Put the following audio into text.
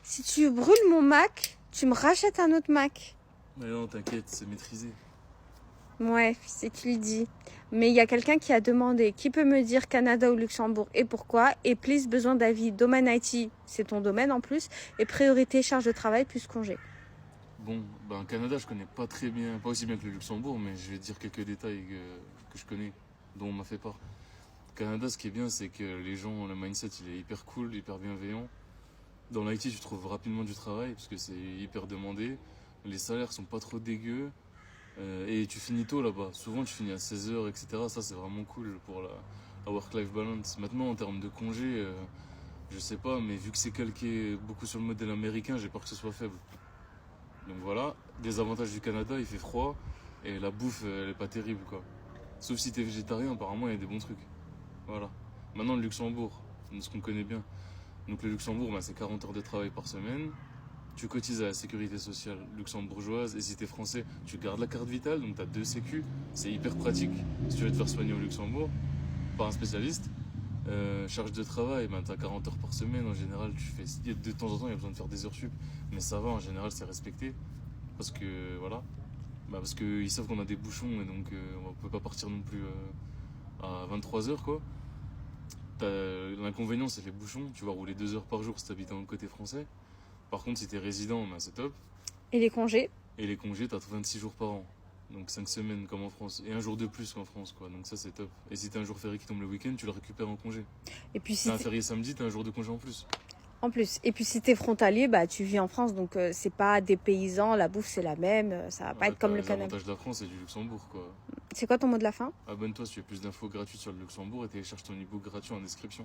Si tu brûles mon Mac, tu me rachètes un autre Mac. Mais non, t'inquiète, c'est maîtrisé. Ouais, si tu le dis. Mais il y a quelqu'un qui a demandé qui peut me dire Canada ou Luxembourg et pourquoi. Et please, besoin d'avis. Domaine IT, c'est ton domaine en plus. Et priorité, charge de travail plus congé. Bon, ben Canada, je connais pas très bien, pas aussi bien que le Luxembourg, mais je vais te dire quelques détails que je connais, dont on m'a fait part. Canada, ce qui est bien, c'est que les gens, le mindset, il est hyper cool, hyper bienveillant. Dans l'IT, tu trouves rapidement du travail, parce que c'est hyper demandé. Les salaires sont pas trop dégueux. Et tu finis tôt là-bas. Souvent, tu finis à 16 h, etc. Ça, c'est vraiment cool pour la work-life balance. Maintenant, en termes de congés, je sais pas, mais vu que c'est calqué beaucoup sur le modèle américain, j'ai peur que ce soit faible. Donc voilà, des avantages du Canada, il fait froid et la bouffe, elle est pas terrible quoi. Sauf si t'es végétarien, apparemment, il y a des bons trucs. Voilà. Maintenant, le Luxembourg, ce qu'on connaît bien. Donc le Luxembourg, bah, c'est 40 heures de travail par semaine. Tu cotises à la sécurité sociale luxembourgeoise et si t'es français, tu gardes la carte vitale, donc t'as deux sécu. C'est hyper pratique si tu veux te faire soigner au Luxembourg par un spécialiste. Charge de travail, ben, t'as 40 heures par semaine. En général, de temps en temps, il y a besoin de faire des heures sup. Mais ça va, en général, c'est respecté. Parce que, voilà. Bah, parce qu'ils savent qu'on a des bouchons et donc on peut pas partir non plus à 23 heures quoi. L'inconvénient, c'est les bouchons. Tu vas rouler 2 heures par jour si t'habites dans le côté français. Par contre, si t'es résident, ben, c'est top. Et les congés? Et les congés, t'as 26 jours par an. Donc 5 semaines comme en France. Et un jour de plus qu'en France, quoi. Donc ça, c'est top. Et si t'as un jour férié qui tombe le week-end, tu le récupères en congé. Et puis T'as si un t'es... férié samedi, t'as un jour de congé en plus. En plus. Et puis si t'es frontalier, bah tu vis en France, donc c'est pas des paysans, la bouffe c'est la même, ça va pas Ouais, être comme t'as le les Canada. avantages de la France et du Luxembourg, quoi. C'est quoi ton mot de la fin? Abonne-toi si tu veux plus d'infos gratuites sur le Luxembourg et télécharge ton e-book gratuit en description.